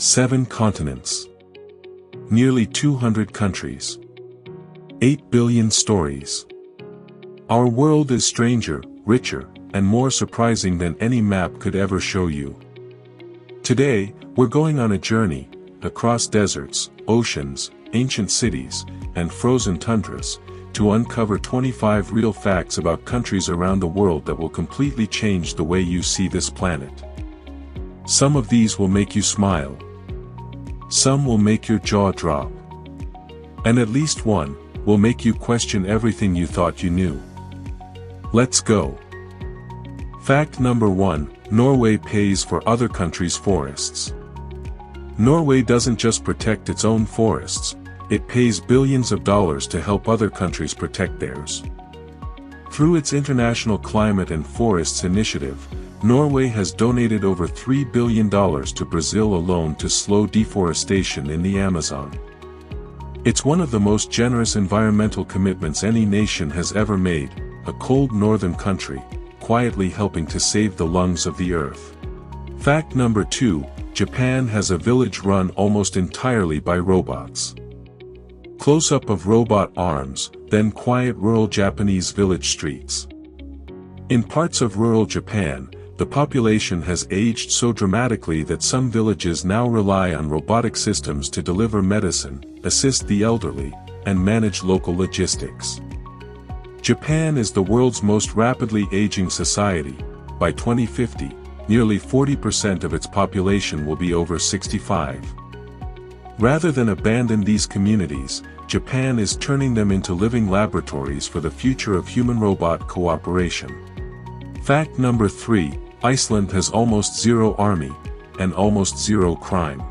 7 continents. Nearly 200 countries. 8 billion stories. Our world is stranger, richer, and more surprising than any map could ever show you. Today, we're going on a journey, across deserts, oceans, ancient cities, and frozen tundras, to uncover 25 real facts about countries around the world that will completely change the way you see this planet. Some of these will make you smile. Some will make your jaw drop. And at least one will make you question everything you thought you knew. Let's go. Fact number 1, Norway pays for other countries' forests. Norway doesn't just protect its own forests, it pays billions of dollars to help other countries protect theirs. Through its International Climate and Forests Initiative, Norway has donated over $3 billion to Brazil alone to slow deforestation in the Amazon. It's one of the most generous environmental commitments any nation has ever made, a cold northern country, quietly helping to save the lungs of the earth. Fact number 2, Japan has a village run almost entirely by robots. Close-up of robot arms, then quiet rural Japanese village streets. In parts of rural Japan, the population has aged so dramatically that some villages now rely on robotic systems to deliver medicine, assist the elderly, and manage local logistics. Japan is the world's most rapidly aging society. By 2050, nearly 40% of its population will be over 65. Rather than abandon these communities, Japan is turning them into living laboratories for the future of human-robot cooperation. Fact number 3, Iceland has almost zero army, and almost zero crime.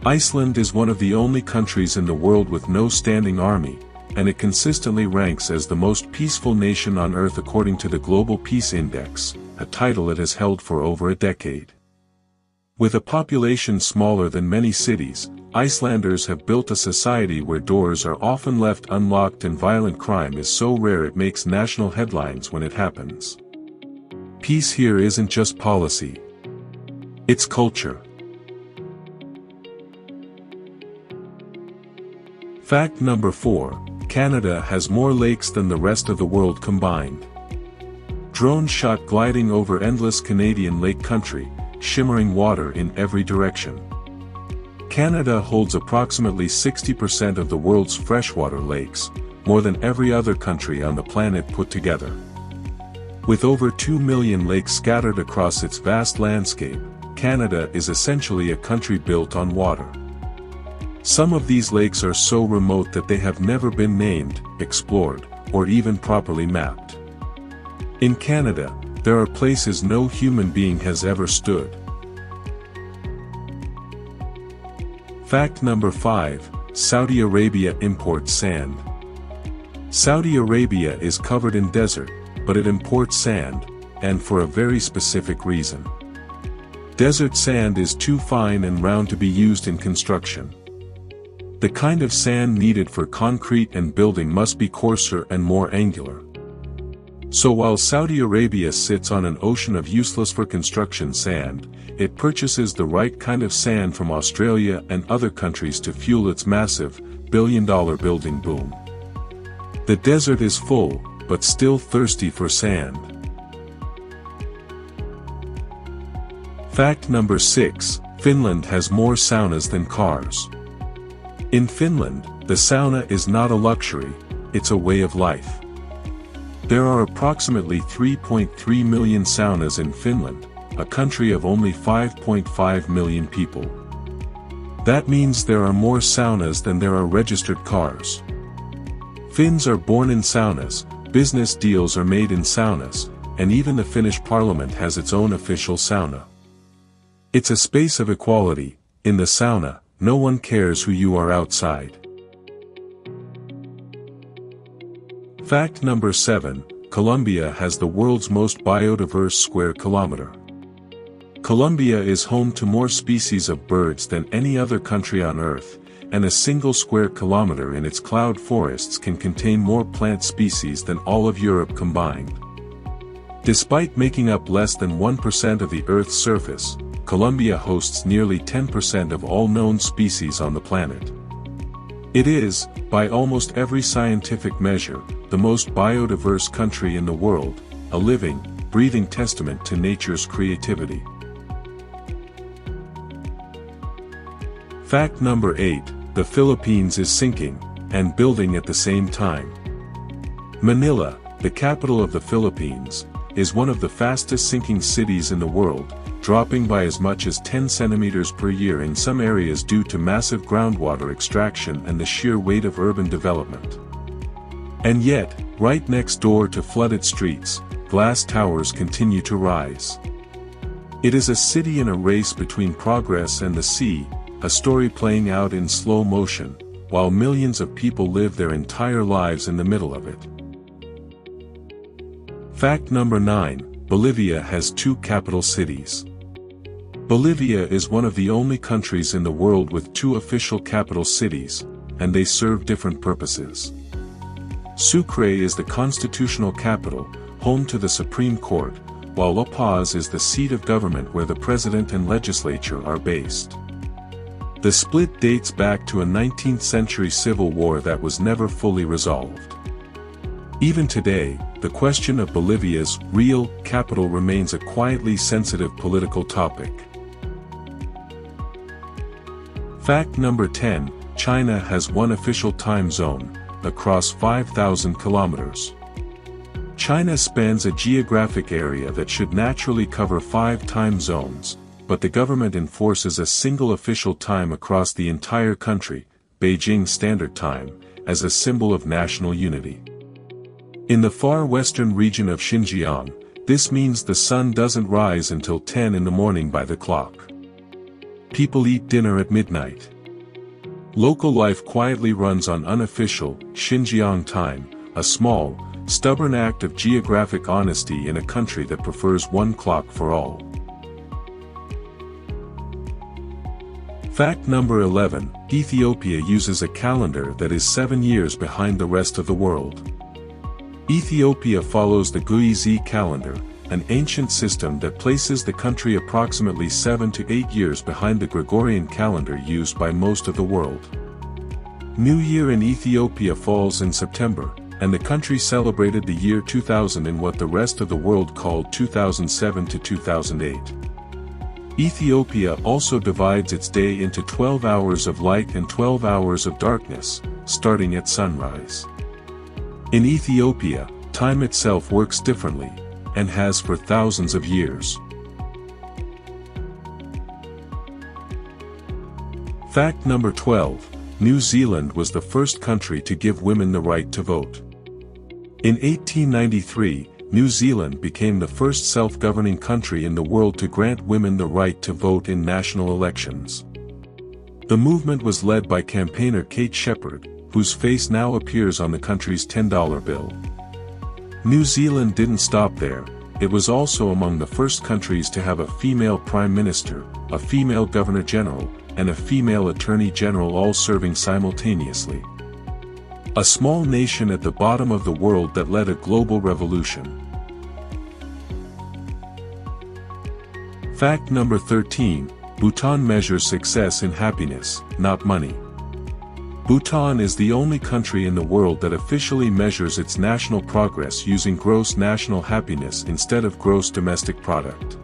Iceland is one of the only countries in the world with no standing army, and it consistently ranks as the most peaceful nation on Earth according to the Global Peace Index, a title it has held for over a decade. With a population smaller than many cities, Icelanders have built a society where doors are often left unlocked and violent crime is so rare it makes national headlines when it happens. Peace here isn't just policy. It's culture. Fact number 4, Canada has more lakes than the rest of the world combined. Drone shot gliding over endless Canadian lake country, shimmering water in every direction. Canada holds approximately 60% of the world's freshwater lakes, more than every other country on the planet put together. With over 2 million lakes scattered across its vast landscape, Canada is essentially a country built on water. Some of these lakes are so remote that they have never been named, explored, or even properly mapped. In Canada, there are places no human being has ever stood. Fact number 5, Saudi Arabia imports sand. Saudi Arabia is covered in desert, but it imports sand, and for a very specific reason. Desert sand is too fine and round to be used in construction. The kind of sand needed for concrete and building must be coarser and more angular. So while Saudi Arabia sits on an ocean of useless for construction sand, it purchases the right kind of sand from Australia and other countries to fuel its massive, billion-dollar building boom. The desert is full, but still thirsty for sand. Fact number 6, Finland has more saunas than cars. In Finland, the sauna is not a luxury, it's a way of life. There are approximately 3.3 million saunas in Finland, a country of only 5.5 million people. That means there are more saunas than there are registered cars. Finns are born in saunas, business deals are made in saunas, and even the Finnish parliament has its own official sauna. It's a space of equality. In the sauna, no one cares who you are outside. Fact number 7, Colombia has the world's most biodiverse square kilometer. Colombia is home to more species of birds than any other country on Earth, and a single square kilometer in its cloud forests can contain more plant species than all of Europe combined. Despite making up less than 1% of the Earth's surface, Colombia hosts nearly 10% of all known species on the planet. It is, by almost every scientific measure, the most biodiverse country in the world, a living, breathing testament to nature's creativity. Fact number 8, the Philippines is sinking, and building at the same time. Manila, the capital of the Philippines, is one of the fastest sinking cities in the world, dropping by as much as 10 centimeters per year in some areas due to massive groundwater extraction and the sheer weight of urban development. And yet, right next door to flooded streets, glass towers continue to rise. It is a city in a race between progress and the sea, a story playing out in slow motion, while millions of people live their entire lives in the middle of it. Fact number 9, Bolivia has 2 capital cities. Bolivia is one of the only countries in the world with 2 official capital cities, and they serve different purposes. Sucre is the constitutional capital, home to the Supreme Court, while La Paz is the seat of government where the president and legislature are based. The split dates back to a 19th century civil war that was never fully resolved. Even today, the question of Bolivia's real capital remains a quietly sensitive political topic. Fact number 10, China has 1 official time zone, across 5,000 kilometers. China spans a geographic area that should naturally cover 5 time zones, but the government enforces a single official time across the entire country, Beijing Standard Time, as a symbol of national unity. In the far western region of Xinjiang, this means the sun doesn't rise until 10 in the morning by the clock. People eat dinner at midnight. Local life quietly runs on unofficial, Xinjiang time, a small, stubborn act of geographic honesty in a country that prefers one clock for all. Fact number 11, Ethiopia uses a calendar that is 7 years behind the rest of the world. Ethiopia follows the Guizi calendar, an ancient system that places the country approximately 7 to 8 years behind the Gregorian calendar used by most of the world. New Year in Ethiopia falls in September, and the country celebrated the year 2000 in what the rest of the world called 2007 to 2008. Ethiopia also divides its day into 12 hours of light and 12 hours of darkness, starting at sunrise. In Ethiopia, time itself works differently, and has for thousands of years. Fact number 12, New Zealand was the first country to give women the right to vote. In 1893, New Zealand became the first self-governing country in the world to grant women the right to vote in national elections. The movement was led by campaigner Kate Shepherd, whose face now appears on the country's $10 bill. New Zealand didn't stop there, it was also among the first countries to have a female prime minister, a female governor-general, and a female attorney-general all serving simultaneously. A small nation at the bottom of the world that led a global revolution. Fact number 13, Bhutan measures success in happiness, not money. Bhutan is the only country in the world that officially measures its national progress using gross national happiness instead of gross domestic product.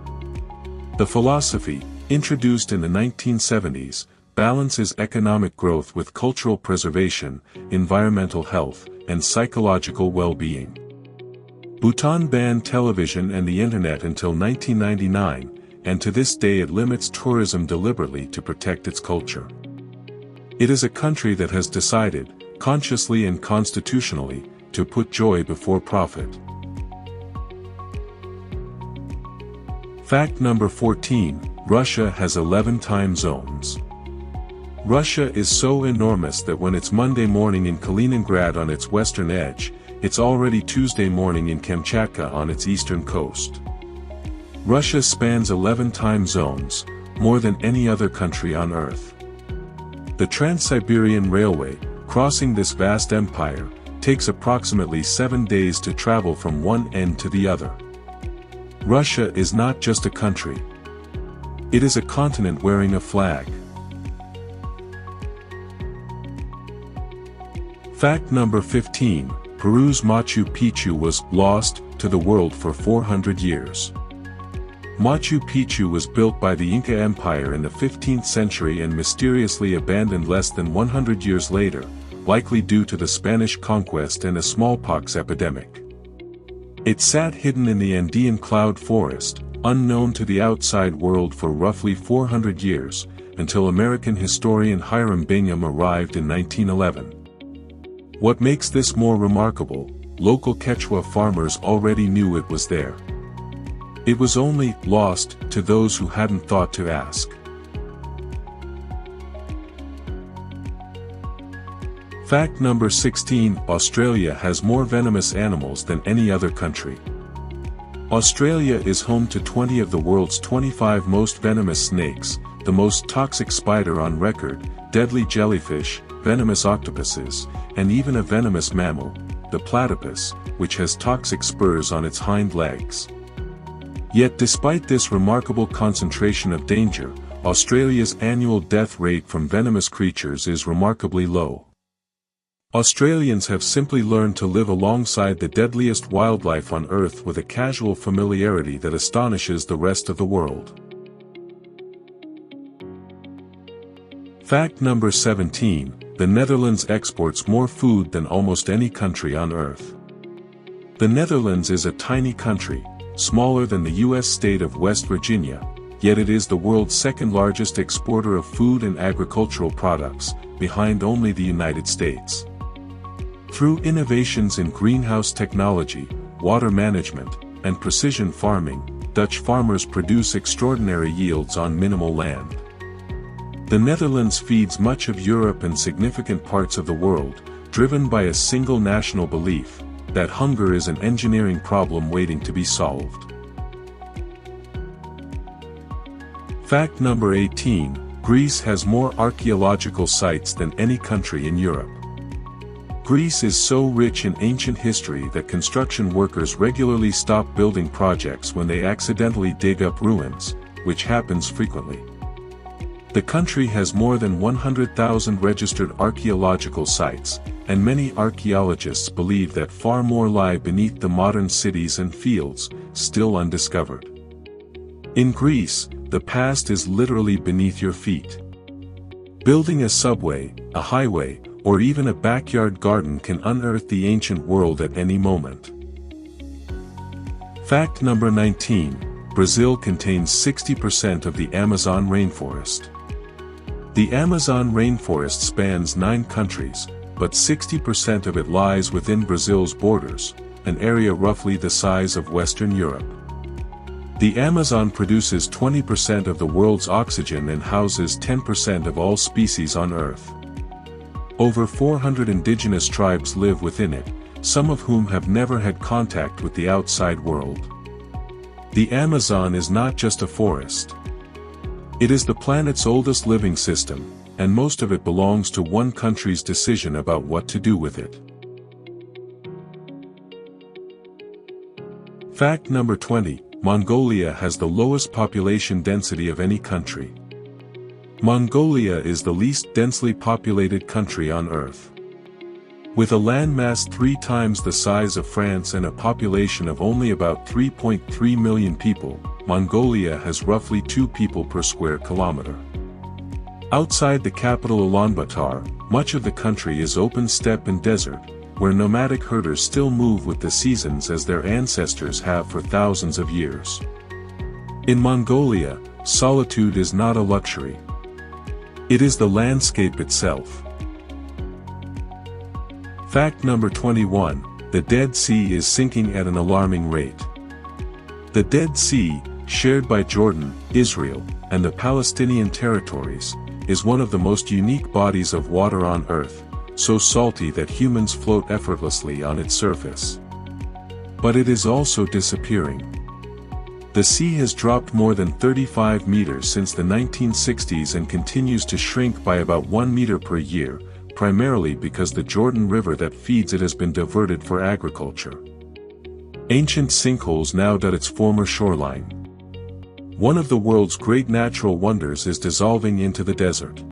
The philosophy, introduced in the 1970s, balances economic growth with cultural preservation, environmental health, and psychological well-being. Bhutan banned television and the internet until 1999, and to this day it limits tourism deliberately to protect its culture. It is a country that has decided, consciously and constitutionally, to put joy before profit. Fact number 14, Russia has 11 time zones. Russia is so enormous that when it's Monday morning in Kaliningrad on its western edge, it's already Tuesday morning in Kamchatka on its eastern coast. Russia spans 11 time zones, more than any other country on Earth. The Trans-Siberian Railway, crossing this vast empire, takes approximately 7 days to travel from one end to the other. Russia is not just a country. It is a continent wearing a flag. Fact number 15, Peru's Machu Picchu was lost to the world for 400 years. Machu Picchu was built by the Inca Empire in the 15th century and mysteriously abandoned less than 100 years later, likely due to the Spanish conquest and a smallpox epidemic. It sat hidden in the Andean cloud forest, unknown to the outside world for roughly 400 years, until American historian Hiram Bingham arrived in 1911. What makes this more remarkable, local Quechua farmers already knew it was there. It was only lost to those who hadn't thought to ask. Fact number 16, Australia has more venomous animals than any other country. Australia is home to 20 of the world's 25 most venomous snakes, the most toxic spider on record, deadly jellyfish, venomous octopuses, and even a venomous mammal, the platypus, which has toxic spurs on its hind legs. Yet despite this remarkable concentration of danger, Australia's annual death rate from venomous creatures is remarkably low. Australians have simply learned to live alongside the deadliest wildlife on Earth with a casual familiarity that astonishes the rest of the world. Fact number 17, the Netherlands exports more food than almost any country on Earth. The Netherlands is a tiny country, smaller than the U.S. state of West Virginia, yet it is the world's second largest exporter of food and agricultural products, behind only the United States. Through innovations in greenhouse technology, water management, and precision farming, Dutch farmers produce extraordinary yields on minimal land. The Netherlands feeds much of Europe and significant parts of the world, driven by a single national belief, that hunger is an engineering problem waiting to be solved. Fact number 18, Greece has more archaeological sites than any country in Europe. Greece is so rich in ancient history that construction workers regularly stop building projects when they accidentally dig up ruins, which happens frequently. The country has more than 100,000 registered archaeological sites, and many archaeologists believe that far more lie beneath the modern cities and fields, still undiscovered. In Greece, the past is literally beneath your feet. Building a subway, a highway, or even a backyard garden can unearth the ancient world at any moment. Fact number 19, Brazil contains 60% of the Amazon rainforest. The Amazon rainforest spans 9 countries, but 60% of it lies within Brazil's borders, an area roughly the size of Western Europe. The Amazon produces 20% of the world's oxygen and houses 10% of all species on Earth. Over 400 indigenous tribes live within it, some of whom have never had contact with the outside world. The Amazon is not just a forest. It is the planet's oldest living system, and most of it belongs to one country's decision about what to do with it. Fact number 20, Mongolia has the lowest population density of any country. Mongolia is the least densely populated country on Earth. With a landmass 3 times the size of France and a population of only about 3.3 million people, Mongolia has roughly 2 people per square kilometer. Outside the capital Ulaanbaatar, much of the country is open steppe and desert, where nomadic herders still move with the seasons as their ancestors have for thousands of years. In Mongolia, solitude is not a luxury. It is the landscape itself. Fact number 21, the Dead Sea is sinking at an alarming rate. The Dead Sea, shared by Jordan, Israel, and the Palestinian territories, is one of the most unique bodies of water on Earth, so salty that humans float effortlessly on its surface. But it is also disappearing. The sea has dropped more than 35 meters since the 1960s and continues to shrink by about 1 meter per year, primarily because the Jordan River that feeds it has been diverted for agriculture. Ancient sinkholes now dot its former shoreline. One of the world's great natural wonders is dissolving into the desert.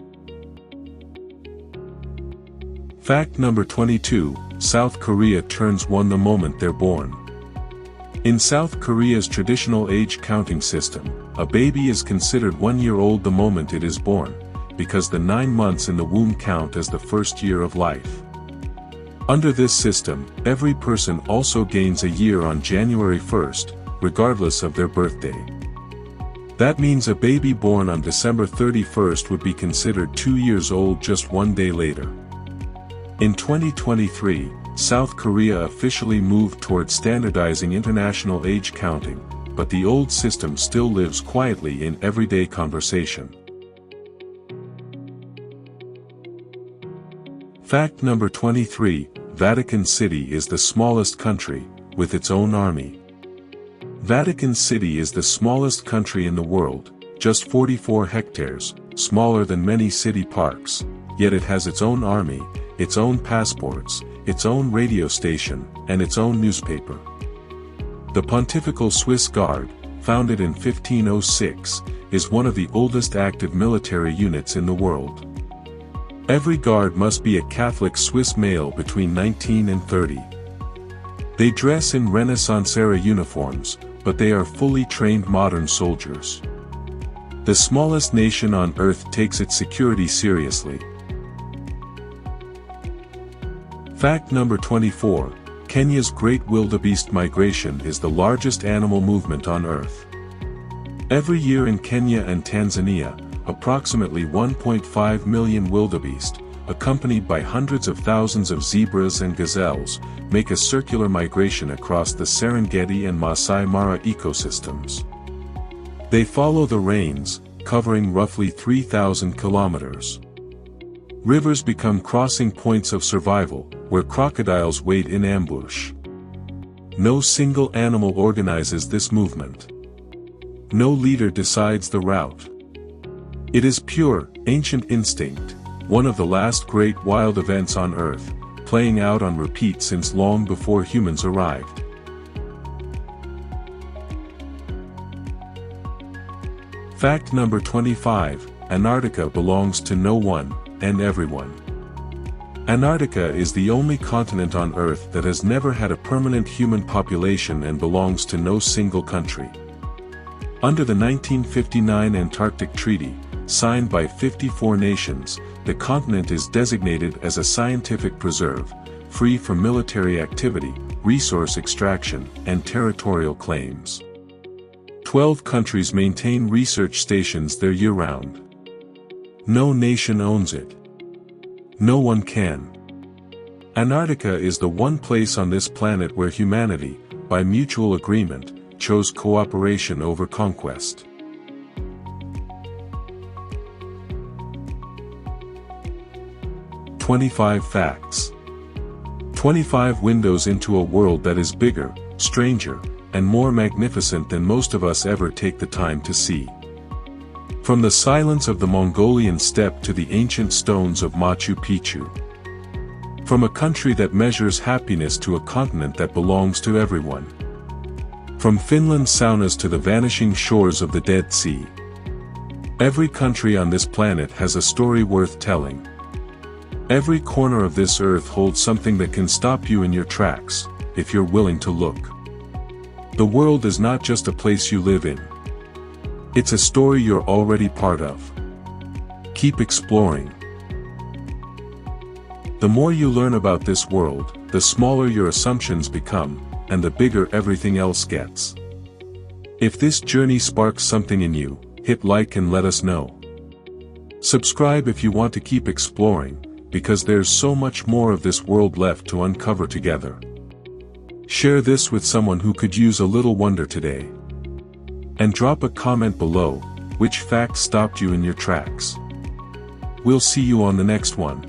Fact number 22, South Korea turns 1 the moment they're born. In South Korea's traditional age counting system, a baby is considered 1 year old the moment it is born, because the 9 months in the womb count as the first year of life. Under this system, every person also gains a year on January 1st, regardless of their birthday. That means a baby born on December 31st would be considered 2 years old just 1 day later. In 2023, South Korea officially moved toward standardizing international age counting, but the old system still lives quietly in everyday conversation. Fact number 23, Vatican City is the smallest country, with its own army. Vatican City is the smallest country in the world, just 44 hectares, smaller than many city parks, yet it has its own army, its own passports, its own radio station, and its own newspaper. The Pontifical Swiss Guard, founded in 1506, is one of the oldest active military units in the world. Every guard must be a Catholic Swiss male between 19 and 30. They dress in Renaissance-era uniforms, but they are fully trained modern soldiers. The smallest nation on earth takes its security seriously. Fact number 24, Kenya's great wildebeest migration is the largest animal movement on earth. Every year in Kenya and Tanzania, approximately 1.5 million wildebeest, accompanied by hundreds of thousands of zebras and gazelles, make a circular migration across the Serengeti and Masai Mara ecosystems. They follow the rains, covering roughly 3,000 kilometers. Rivers become crossing points of survival, where crocodiles wait in ambush. No single animal organizes this movement. No leader decides the route. It is pure, ancient instinct, one of the last great wild events on Earth, playing out on repeat since long before humans arrived. Fact number 25, Antarctica belongs to no one and everyone. Antarctica is the only continent on Earth that has never had a permanent human population and belongs to no single country. Under the 1959 Antarctic Treaty, signed by 54 nations, the continent is designated as a scientific preserve, free from military activity, resource extraction, and territorial claims. 12 countries maintain research stations there year-round. No nation owns it. No one can. Antarctica is the one place on this planet where humanity, by mutual agreement, chose cooperation over conquest. "25 Facts." 25 windows into a world that is bigger, stranger, and more magnificent than most of us ever take the time to see. From the silence of the Mongolian steppe to the ancient stones of Machu Picchu. From a country that measures happiness to a continent that belongs to everyone. From Finland's saunas to the vanishing shores of the Dead Sea. Every country on this planet has a story worth telling. Every corner of this earth holds something that can stop you in your tracks, if you're willing to look. The world is not just a place you live in. It's a story you're already part of. Keep exploring. The more you learn about this world, the smaller your assumptions become, and the bigger everything else gets. If this journey sparks something in you, hit like and let us know. Subscribe if you want to keep exploring, because there's so much more of this world left to uncover together. Share this with someone who could use a little wonder today. And drop a comment below, which fact stopped you in your tracks. We'll see you on the next one.